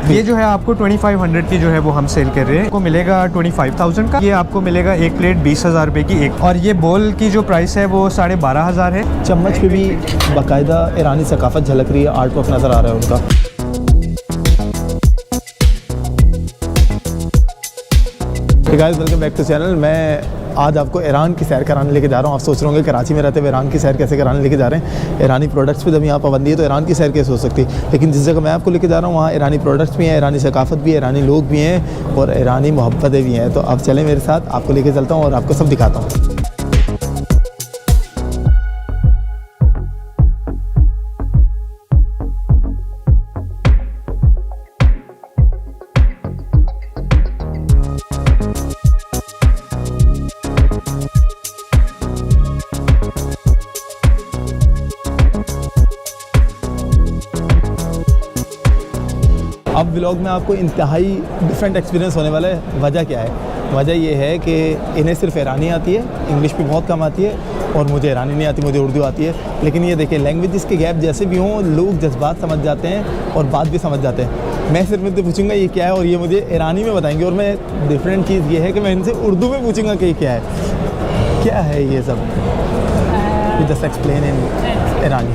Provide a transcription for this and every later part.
ये जो है आपको 2500 की जो है वो हम सेल कर रहे हैं, आपको मिलेगा 25,000 का। ये आपको मिलेगा एक प्लेट 20,000 रुपये की एक, और ये बोल की जो प्राइस है वो 12,500 है। चम्मच पे भी बाकायदा ईरानी सकाफत झलक रही है, आर्ट वर्क नज़र आ रहा है उनका। Guys welcome back to channel. मैं आज आपको ईरान की सैर कराने लेके जा रहा हूँ। आप सोच रहे होंगे कराची में रहते हुए ईरान की सैर कैसे कराने लेके जा रहे हैं। ईरानी प्रोडक्ट्स पे जब यहाँ पाबंदी है तो ईरान की सैर कैसे हो सकती है। लेकिन जिस जगह मैं आपको लेके जा रहा हूँ वहाँ ईरानी प्रोडक्ट्स भी हैं, ईरानी सकाफत भी है, ईरानी लोग भी हैं और ईरानी मोहब्बतें भी हैं। तो अब चलें मेरे साथ, आपको लेके चलता हूँ और आपको सब दिखाता हूँ। अब व्लॉग में आपको इंतहाई डिफरेंट एक्सपीरियंस होने वाला है। वजह क्या है? वजह ये है कि इन्हें सिर्फ ईरानी आती है, इंग्लिश भी बहुत कम आती है, और मुझे ईरानी नहीं आती, मुझे उर्दू आती है। लेकिन ये देखिए, लैंग्वेजेस के गैप जैसे भी हों, लोग जज्बात समझ जाते हैं और बात भी समझ जाते हैं। मैं सिर्फ इनसे पूछूंगा ये क्या है और ये मुझे ईरानी में बताएंगे, और मैं डिफरेंट चीज़ ये है कि मैं इनसे उर्दू में पूछूंगा कि क्या है ये सब। जस्ट एक्सप्लेन इन ईरानी।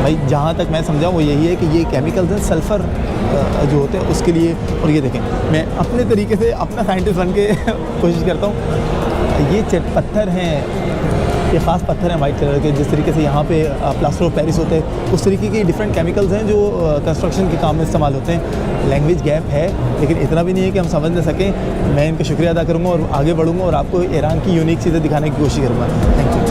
भाई जहाँ तक मैं समझा वो यही है कि ये केमिकल्स हैं सल्फ़र जो होते हैं उसके लिए। और ये देखें, मैं अपने तरीके से अपना साइंटिस्ट बन के कोशिश करता हूँ। ये पत्थर हैं, ये ख़ास पत्थर हैं वाइट कलर के। जिस तरीके से यहाँ पे प्लास्टर ऑफ पेरिस होते हैं, उस तरीके के डिफरेंट केमिकल्स हैं जो कंस्ट्रक्शन के काम में इस्तेमाल होते हैं। लैंग्वेज गैप है, लेकिन इतना भी नहीं है कि हम समझ न सकें। मैं इनका शुक्रिया अदा करूँगा और आगे बढ़ूँगा और आपको ईरान की यूनिक चीज़ें दिखाने की कोशिश करूँगा। Thank you.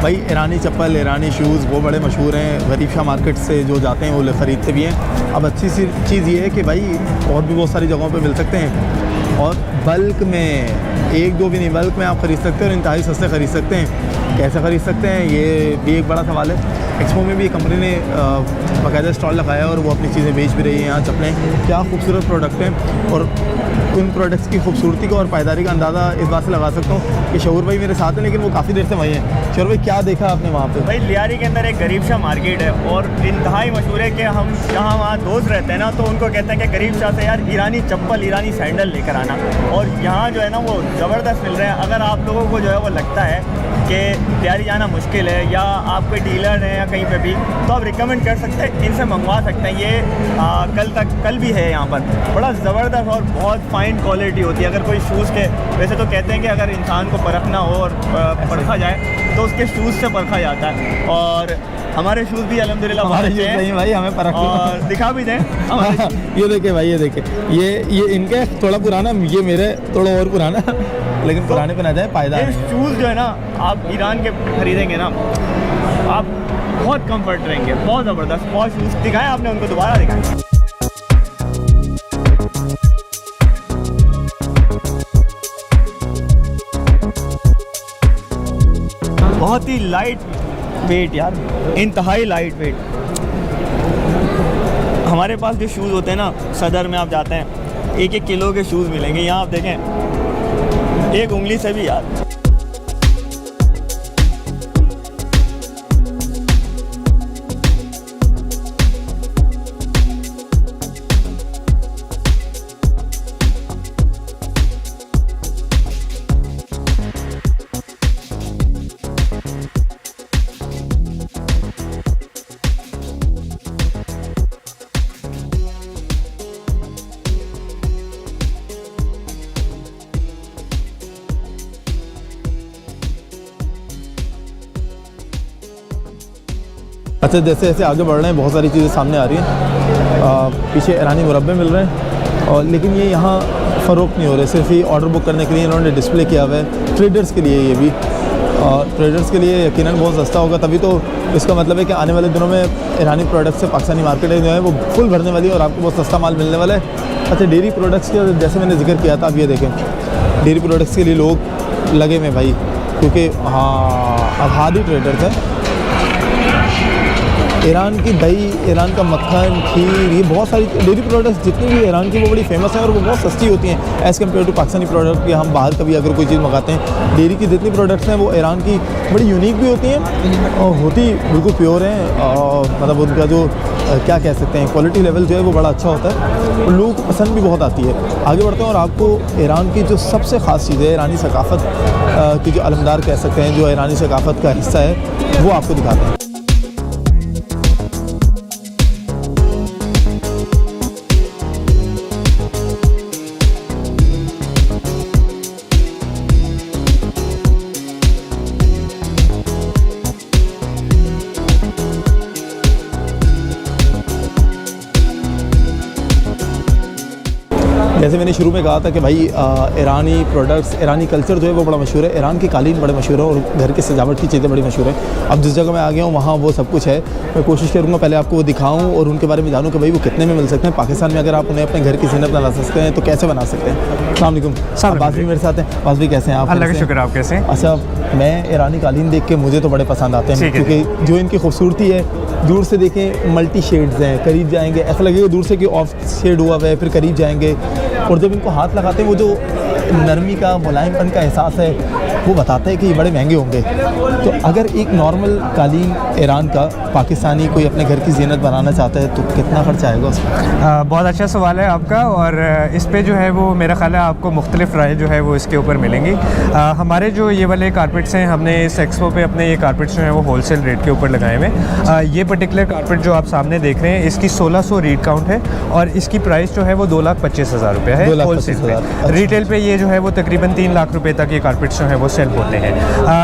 भाई ईरानी चप्पल, ईरानी शूज़ वो बड़े मशहूर हैं। गरीब शाह मार्केट से जो जाते हैं वो ख़रीदते भी हैं। अब अच्छी सी चीज़ ये है कि भाई और भी बहुत सारी जगहों पे मिल सकते हैं, और बल्क में, एक दो भी नहीं, बल्क में आप ख़रीद सकते हैं और इंतहाई सस्ते ख़रीद सकते हैं। कैसे ख़रीद सकते हैं ये भी एक बड़ा सवाल है। एक्सपो में भी कंपनी ने बाकायदा स्टॉल लगाया और वो अपनी चीज़ें बेच भी रही हैं। यहाँ चप्पलें क्या खूबसूरत प्रोडक्ट हैं, और उन प्रोडक्ट्स की खूबसूरती का और पायदारी का अंदाज़ा इस बात से लगा सकता हूँ कि शऊर भाई मेरे साथ हैं, लेकिन वो काफ़ी देर से वहीं हैं। शऊर भाई क्या देखा आपने वहाँ पे? भाई लियारी के अंदर एक गरीब शाह मार्केट है और इंतहाई मशहूर है कि हम जहाँ वहाँ दोस्त रहते हैं ना, तो उनको कहते हैं कि गरीब शाह से यार ईरानी चप्पल, ईरानी सैंडल लेकर आना। और यहाँ जो है ना वो ज़बरदस्त मिल रहे हैं। अगर आप लोगों को जो है वो लगता है कि लियारी जाना मुश्किल है, या आप कोई डीलर हैं या कहीं पे भी, तो आप रिकमेंड कर सकते हैं, इनसे मंगवा सकते हैं। ये कल भी है यहाँ पर। बड़ा ज़बरदस्त और बहुत फ़ाइन क्वालिटी होती है। अगर कोई शूज़ के, वैसे तो कहते हैं कि अगर इंसान को परखना हो और परखा जाए तो उसके शूज़ से परखा जाता है, और हमारे शूज़ भी अल्हम्दुलिल्लाह हमारे शूज़ नहीं भाई, हमें परख और दिखा भी दें। ये देखे भाई, ये देखे, ये इनके थोड़ा पुराना, ये मेरे थोड़ा और पुराना, लेकिन पुराने पे ना जाए, पायदार ये शूज़ जो है ना, आप ईरान के खरीदेंगे ना, आप बहुत कम्फर्ट रहेंगे, बहुत ज़बरदस्त। बहुत शूज़ दिखाएं आपने उनको, दोबारा दिखाएं। बहुत ही लाइट वेट यार, इंतहाई लाइट वेट। हमारे पास जो शूज़ होते हैं ना, सदर में आप जाते हैं 1-1 किलो के शूज़ मिलेंगे। यहाँ आप देखें, एक उंगली से भी यार। अच्छा, जैसे जैसे आगे बढ़ रहे हैं बहुत सारी चीज़ें सामने आ रही हैं। पीछे ईरानी मुरब्बे मिल रहे हैं, और लेकिन ये यहाँ फ़रोख्त नहीं हो रहे, सिर्फ ये ऑर्डर बुक करने के लिए इन्होंने डिस्प्ले किया हुआ है। ट्रेडर्स के लिए ये भी, और ट्रेडर्स के लिए यकीनन बहुत सस्ता होगा, तभी तो इसका मतलब है कि आने वाले दिनों में ईरानी प्रोडक्ट्स से पाकिस्तानी मार्केट जो है वो फुल भरने वाली है और आपको बहुत सस्ता माल मिलने वाला है। अच्छा, डेयरी प्रोडक्ट्स के जैसे मैंने जिक्र किया था, अब ये देखें डेयरी प्रोडक्ट्स के लिए लोग लगे हुए भाई, क्योंकि हाँ अब हादी ट्रेडर्स हैं। ईरान की दही, ईरान का मक्खन, खीर, ये बहुत सारी डेयरी प्रोडक्ट्स जितनी भी ईरान की वो बड़ी फेमस हैं और वो बहुत सस्ती होती हैं as compare to Pakistani product के। हम बाहर कभी अगर कोई चीज़ मंगाते हैं, डेयरी की जितनी प्रोडक्ट्स हैं वो ईरान की बड़ी यूनिक भी होती हैं और होती बिल्कुल प्योर हैं, और मतलब उनका जो क्या कह सकते हैं क्वालिटी लेवल जो है वो बड़ा अच्छा होता है और लोगों को पसंद भी बहुत आती है। आगे बढ़ते हैं और आपको ईरान की जो सबसे ख़ास चीज़ है, ईरानी सकाफ़त की जो अलमदार कह सकते हैं, जो ईरानी सकाफ़त का हिस्सा है, वो आपको दिखाते हैं। जैसे मैंने शुरू में कहा था कि भाई ईरानी प्रोडक्ट्स, ईरानी कल्चर जो है वो बड़ा मशहूर है। ईरान की कालीन बड़े मशहूर है और घर की सजावट की चीज़ें बड़ी मशहूर है। अब जिस जगह मैं आ गया हूँ वहाँ वो सब कुछ है। मैं कोशिश करूँगा पहले आपको वो दिखाऊँ और उनके बारे में जानूँ कि भाई वो कितने में मिल सकते हैं। पाकिस्तान में अगर आप उन्हें अपने घर की ज़ीनत बना सकते हैं तो कैसे बना सकते हैं। अस्सलाम वालेकुम, बास भी मेरे साथ हैं। बास भी कैसे हैं आप? अल्लाह का शुक्र, आप कैसे हैं? अच्छा, मैं ईरानी कालीन देख के मुझे तो बड़े पसंद आते हैं, क्योंकि जो इनकी खूबसूरती है, दूर से देखें मल्टी शेड्स हैं, करीब जाएंगे ऐसा लगेगा दूर से कि ऑफ शेड हुआ हुआ है, फिर करीब जाएंगे और जब इनको हाथ लगाते हैं वो जो नरमी का, मुलायमपन का एहसास है वो बताते हैं कि ये बड़े महंगे होंगे। तो अगर एक नॉर्मल कालीन ईरान का पाकिस्तानी कोई अपने घर की ज़ीनत बनाना चाहता है तो कितना खर्चा आएगा उसका? बहुत अच्छा सवाल है आपका, और इस पे जो है वो मेरा ख्याल है आपको मुख्तलिफ राय जो है वो इसके ऊपर मिलेंगी। हमारे जो ये वाले कारपेट्स हैं, हमने इस एक्सपो पे अपने ये कारपेट्स जो हैं वो होलसेल रेट के ऊपर लगाए हुए। ये पर्टिकुलर कारपेट जो आप सामने देख रहे हैं, इसकी 1600 रीड काउंट है और इसकी प्राइस जो है वो 2,25,000 रुपये है होलसेल पे। रिटेल पे ये जो है वो तकरीबन 3 लाख रुपये तक ये कारपेट्स जो हैं वो सेल होते हैं।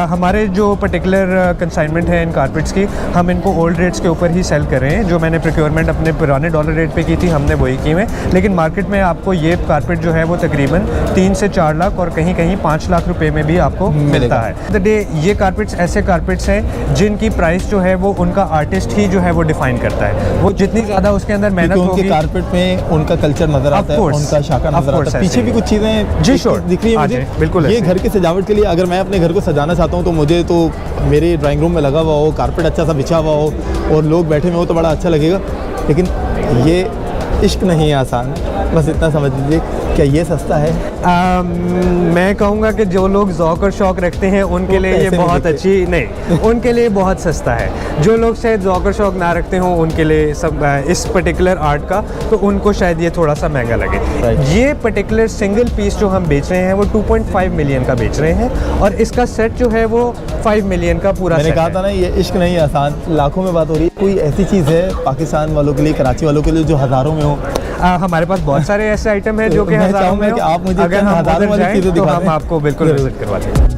हमारे जो पर्टिकुलर कंसाइनमेंट है इन कारपेट्स की, हम इनको ओल्ड रेट्स के ऊपर ही सेल कर रहे हैं। जो मैंने प्रोक्योरमेंट अपने पुराने डॉलर रेट पे की थी, हमने वही की हुए, लेकिन मार्केट में आपको ये कारपेट जो है वो तकरीबन 3 से 4 लाख और कहीं कहीं 5 लाख रुपए में भी आपको मिलता है। द डे ये कारपेट्स ऐसे कारपेट्स हैं जिनकी प्राइस जो है वो उनका आर्टिस्ट ही जो है वो डिफाइन करता है। वो जितनी ज़्यादा उसके अंदर मेहनत होगी, उनके कारपेट में उनका कल्चर नजर आता है, उनका शाखा नजर आता है। पीछे भी कुछ चीज़ें जी श्योर दिख रही है मुझे, बिल्कुल। ये घर की सजावट के लिए अगर मैं अपने घर को सजाना चाहता हूँ तो मुझे तो मेरे ड्राइंग रूम में लगा हुआ हो, कारपेट अच्छा सा बिछा हुआ हो और लोग बैठे हुए हो तो बड़ा अच्छा लगेगा। लेकिन ये इश्क नहीं है आसान, बस इतना समझ लीजिए। क्या ये सस्ता है? मैं कहूँगा कि जो लोग ज़ौक़ और शौक़ रखते हैं उनके लिए ये बहुत अच्छी नहीं, उनके लिए बहुत सस्ता है। जो लोग शायद ज़ौक़ और शौक़ ना रखते हों उनके लिए सब इस पर्टिकुलर आर्ट का, तो उनको शायद ये थोड़ा सा महंगा लगे। ये पर्टिकुलर सिंगल पीस जो हम बेच रहे हैं वो 2.5 मिलियन का बेच रहे हैं और इसका सेट जो है वो 5 मिलियन का पूरा। मैंने कहा था ना ये इश्क नहीं आसान, लाखों में बात हो रही है। कोई ऐसी चीज़ है पाकिस्तान वालों के लिए, कराची वालों के लिए जो हज़ारों में हो? हमारे पास बहुत सारे ऐसे आइटम हैं जो कि हज़ारों में कि आप मुझे अगर हम हज़ारों वाली चीज़ें तो दिखा हम दें। आपको बिल्कुल विजिट करवा देंगे।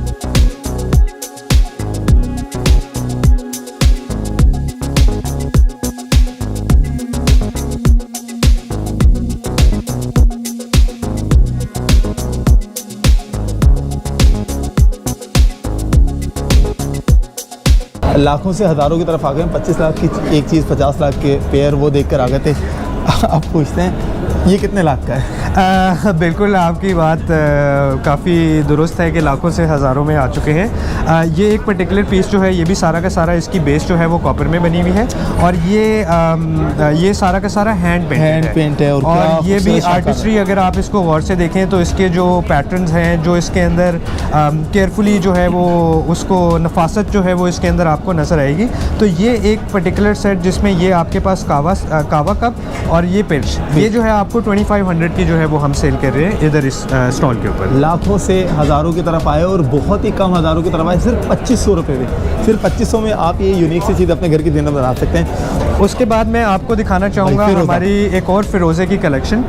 लाखों से हज़ारों की तरफ आ गए। 25 लाख की एक चीज़ 50 लाख के पेयर वो देख कर आ गए थे। अब पूछते हैं ये कितने लाख का है? बिल्कुल आपकी बात काफ़ी दुरुस्त है कि लाखों से हज़ारों में आ चुके हैं। ये एक पर्टिकुलर पीस जो है ये भी सारा का सारा इसकी बेस जो है वो कॉपर में बनी हुई है और ये सारा का सारा हैंड पेंट है और ये भी आर्टिस्ट्री। अगर आप इसको गौर से देखें तो इसके जो पैटर्न्स हैं, जो इसके अंदर केयरफुली जो है वो उसको नफासत जो है वो इसके अंदर आपको नज़र आएगी। तो ये एक पर्टिकुलर सेट जिसमें ये आपके पास कावा कप और ये पिर्च, ये जो है आपको 2500 की जो है वो हम सेल कर रहे हैं इधर इस स्टॉल के ऊपर। लाखों से हज़ारों की तरफ आए और बहुत ही कम हज़ारों की तरफ आए, सिर्फ 2500 रुपये में। सिर्फ 2500 में आप ये यूनिक सी चीज़ अपने घर की ज़ीनत बना सकते हैं। उसके बाद मैं आपको दिखाना चाहूँगा हमारी एक और फ़िरोज़े की कलेक्शन।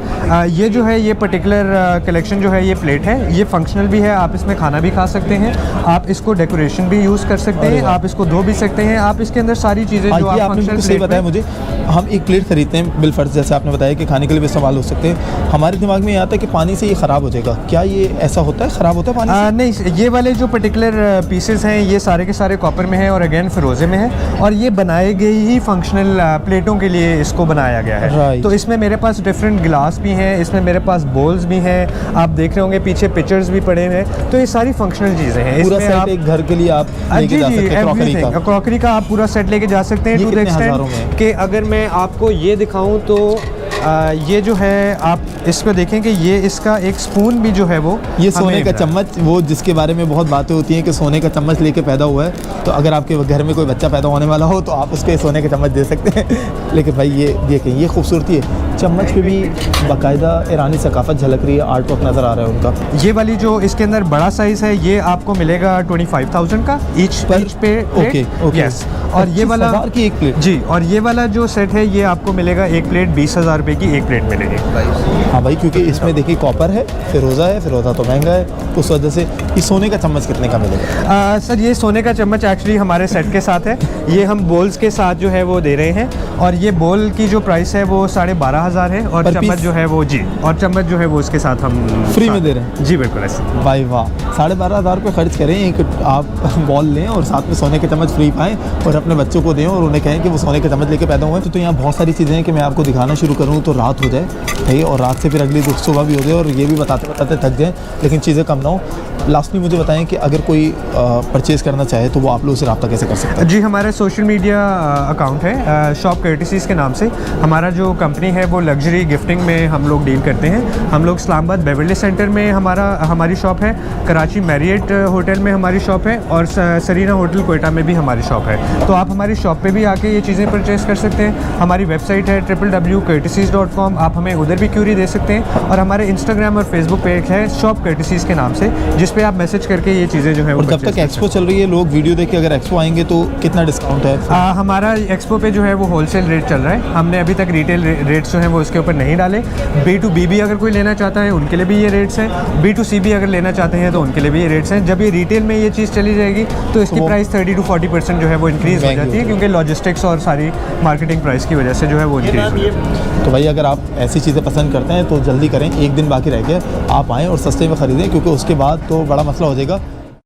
ये जो है ये पर्टिकुलर कलेक्शन जो है ये प्लेट है, ये फंक्शनल भी है, आप इसमें खाना भी खा सकते हैं, आप इसको डेकोरेशन भी यूज़ कर सकते हैं, आप इसको धो भी सकते हैं, आप इसके अंदर सारी चीज़ें जो आप फंक्शनल प्लेट बताया मुझे। हम एक प्लेट खरीदते हैं बिलफर्ज, जैसे आपने बताया कि खाने के लिए भी इस्तेमाल इस्तेमाल हो सकते हैं। हमारे दिमाग में ये आता है कि पानी से ये ख़राब हो जाएगा, क्या ये ऐसा होता है, ख़राब होता है पानी से? नहीं, ये वाले जो पर्टिकुलर पीसेस हैं ये सारे के सारे कॉपर में हैं और अगेन फिरोज़े में हैं, और ये बनाए गए ही फंक्शनल प्लेटों के लिए इसको बनाया गया है। Right. तो इसमें मेरे पास डिफरेंट गिलास भी हैं, इसमें मेरे पास बोल्स भी हैं, आप देख रहे होंगे पीछे पिक्चर्स भी पड़े हुए हैं, तो ये सारी फंक्शनल चीज़ें हैं। पूरा इसमें सेट आप एक घर के लिए आप लेके जा सकते हैं, क्रॉकरी का। क्रॉकरी का आप पूरा सेट लेके जा सकते हैं। ये टू द कितने हज़ारों में है? एक्सटेंट कि अगर मैं आपको ये दिखाऊं तो ये जो है आप इसको देखें कि ये इसका एक स्पून भी जो है वो ये हमें सोने का मिला। चम्मच, वो जिसके बारे में बहुत बातें होती हैं कि सोने का चम्मच लेके पैदा हुआ है, तो अगर आपके घर में कोई बच्चा पैदा होने वाला हो तो आप उसके सोने का चम्मच दे सकते हैं। लेकिन भाई ये देखें, ये खूबसूरती है, चम्मच पे भी बाकायदा ईरानी सकाफत झलक रही है, आर्ट वर्क नज़र आ रहा है उनका। ये वाली जो इसके अंदर बड़ा साइज़ है ये आपको मिलेगा 25,000 का ईच पे। Okay, okay. यस, और ये वाला 25,000 की एक प्लेट? जी, और ये वाला जो सेट है ये आपको मिलेगा एक प्लेट 20,000 रुपये की एक प्लेट मिलेगी। हाँ भाई, क्योंकि इसमें देखिए कॉपर है, फिरोज़ा तो महंगा है, उस वजह से ये सोने का चम्मच कितने का मिलेगा? सर ये सोने का चम्मच एक्चुअली हमारे सेट के साथ है, ये हम बोल्स के साथ जो है वो दे रहे हैं, और ये बोल की जो प्राइस है वो 12,500 है, और पर चम्मच पीस? जो है वो जी, और चम्मच जो है वो उसके साथ हम फ्री में दे रहे हैं? जी बिल्कुल ऐसे। भाई वाह, 12,500 रुपये खर्च करें, एक आप बॉल लें और साथ में सोने के चम्मच फ्री पाएँ और अपने बच्चों को दें और उन्हें कहें कि वो सोने के चम्मच लेके पैदा हुए हैं। तो यहाँ बहुत सारी चीज़ें हैं कि मैं आपको दिखाना शुरू करूँ तो रात हो जाए, ठीक है, और रात से फिर अगली सुबह भी हो जाए और ये भी बताते बताते थक जाएँ, लेकिन चीज़ें कम ना हो। लास्ट में मुझे बताएं कि अगर कोई परचेज़ करना चाहे तो वो आप लोगों से रब्ता कैसे कर सकता है? जी, हमारा सोशल मीडिया अकाउंट है शॉप कर्टिसीज़ के नाम से। हमारा जो कंपनी है वो लग्जरी गिफ्टिंग में हम लोग डील करते हैं। हम लोग इस्लामाबाद बेवरली सेंटर में हमारी शॉप है, कराची मैरियट होटल में हमारी शॉप है, और सरीना होटल कोयटा में भी हमारी शॉप है। तो आप हमारी शॉप पे भी आके ये चीज़ें परचेज़ कर सकते हैं। हमारी वेबसाइट है www.courtesies.com, आप हमें उधर भी क्यूरी दे सकते हैं, और हमारे इंस्टाग्राम और फेसबुक पेज है शॉप कर्टिसीज़ के नाम से, जिस पे आप मैसेज करके ये चीज़ें जो है वो और जब तक एक्सपो चल रही है, लोग वीडियो देख के अगर एक्सपो आएंगे तो कितना डिस्काउंट है? हमारा एक्सपो पे जो है वो होलसेल रेट चल रहा है, हमने अभी तक रिटेल रेट्स जो हैं वो उसके ऊपर नहीं डाले। B2B भी अगर कोई लेना चाहता है उनके लिए भी ये रेट्स हैं, B2C भी अगर लेना चाहते हैं तो उनके लिए भी ये रेट्स हैं। जब ये रिटेल में ये चीज़ चली जाएगी तो इसकी प्राइस 30 to 40% जो है वो इंक्रीज़ हो जाती है, क्योंकि लॉजिस्टिक्स और सारी मार्केटिंग प्राइस की वजह से जो है वो इंक्रीज़ हो जाती है। तो भाई अगर आप ऐसी चीज़ें पसंद करते हैं तो जल्दी करें, एक दिन बाकी रह गया, आप आएँ और सस्ते में ख़रीदें, क्योंकि उसके बाद तो बड़ा मसला हो जाएगा।